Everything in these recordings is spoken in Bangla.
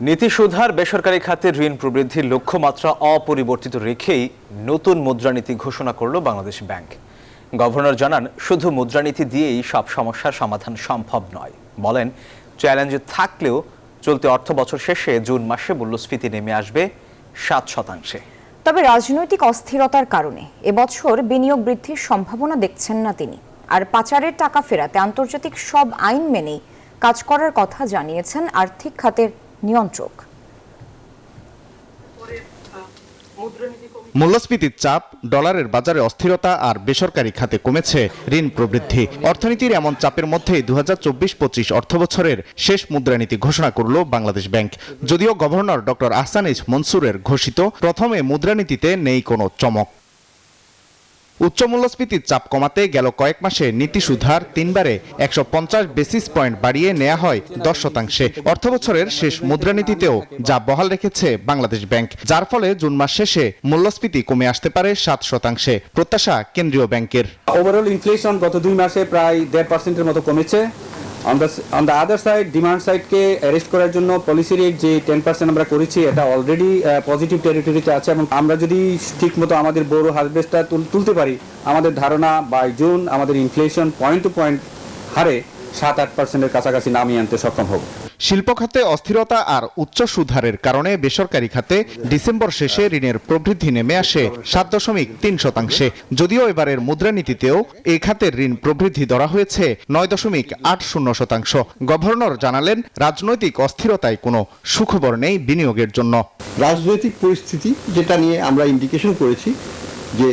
নীতি সুধার বেসরকারি খাতের ঋণ প্রবৃদ্ধির লক্ষ্যমাত্রা অপরিবর্তিত রেখেই নতুন মুদ্রানীতি ঘোষণা করল বাংলাদেশ ব্যাংক। গভর্নর জানান, শুধু মুদ্রানীতি দিয়েই সব সমস্যার সমাধান সম্ভব নয়। বলেন, চ্যালেঞ্জ থাকলেও চলতি অর্থবছর শেষে জুন মাসে মূল্যস্ফীতি নেমে আসবে 7%। তবে রাজনৈতিক অস্থিরতার কারণে এবছর বিনিয়োগ বৃদ্ধির সম্ভাবনা দেখছেন না তিনি। আর পাচারের টাকা ফেরাতে আন্তর্জাতিক সব আইন মেনেই কাজ করার কথা জানিয়েছেন আর্থিক খাতের নিয়ন্ত্রক। মূল্যস্ফীতির চাপ, ডলারের বাজারে অস্থিরতা আর বেসরকারি খাতে কমেছে ঋণ প্রবৃদ্ধি। অর্থনীতির এমন চাপের মধ্যেই 2024-25 অর্থবছরের শেষ মুদ্রানীতি ঘোষণা করল বাংলাদেশ ব্যাংক। যদিও গভর্নর ডক্টর আহসান মনসুরের ঘোষিত প্রথমে মুদ্রানীতিতে নেই কোনো চমক। উচ্চ মূল্যস্ফীতির চাপ কমাতে গেল কয়েক মাসে নীতি সুধার 3বারে 150 বেসিস পয়েন্ট বাড়িয়ে নেওয়া হয় 10%। অর্থবছরের শেষ মুদ্রানীতিতেও যা বহাল রেখেছে বাংলাদেশ ব্যাংক, যার ফলে জুন মাস শেষে মূল্যস্ফীতি কমে আসতে পারে 7%। প্রত্যাশা কেন্দ্রীয় ব্যাংকের। ওভারঅল ইনফ্লেশন গত 2 মাসে প্রায় 1.5% মতো কমেছে। On the other side, demand সাইডকে অ্যারেস্ট করার জন্য পলিসি রেট যে 10% আমরা করেছি, এটা অলরেডি পজিটিভ টেরিটরিতে আছে এবং আমরা যদি ঠিকমতো আমাদের বড় হারভেস্টটা তুলতে পারি, আমাদের ধারণা বাই জুন আমাদের ইনফ্লেশন পয়েন্ট টু পয়েন্ট হারে 7-8%-এর কাছাকাছি নামিয়ে আনতে সক্ষম হব। শিল্প খাতে অস্থিরতা আর উচ্চ সুদহারের কারণে বেসরকারি খাতে ডিসেম্বর শেষে ঋণের প্রবৃদ্ধি নেমে আসে 7.3%। যদিও এবারের মুদ্রানীতিতেও এই খাতের ঋণ প্রবৃদ্ধি ধরা হয়েছে 9.80%। গভর্নর জানালেন, রাজনৈতিক অস্থিরতায় কোনো সুখবর নেই বিনিয়োগের জন্য। রাজনৈতিক পরিস্থিতি যেটা নিয়ে আমরা ইন্ডিকেশন করেছি যে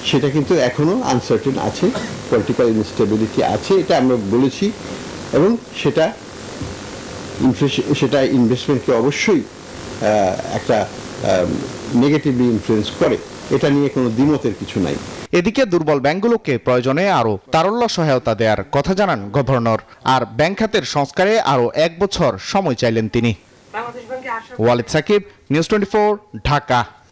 সেটা কিন্তু এখনো আনসার্টেন আছে, পলিটিক্যাল ইনস্টেবিলিটি আছে, এটা আমরা বলেছি এবং সেটা ইনভেস্টমেন্টকে অবশ্যই একটা নেগেটিভলি ইনফ্লুয়েন্স করে। এটা নিয়ে কোনো দ্বিমতের কিছু নাই। এদিকে দুর্বল ব্যাংকগুলোকে প্রয়োজনে আরও তারল্য সহায়তা দেওয়ার কথা জানান গভর্নর। আর ব্যাংক খাতের সংস্কারে আরও 1 বছর সময় চাইলেন তিনি। ওয়ালিদ সাকিব, নিউজ 24, ঢাকা।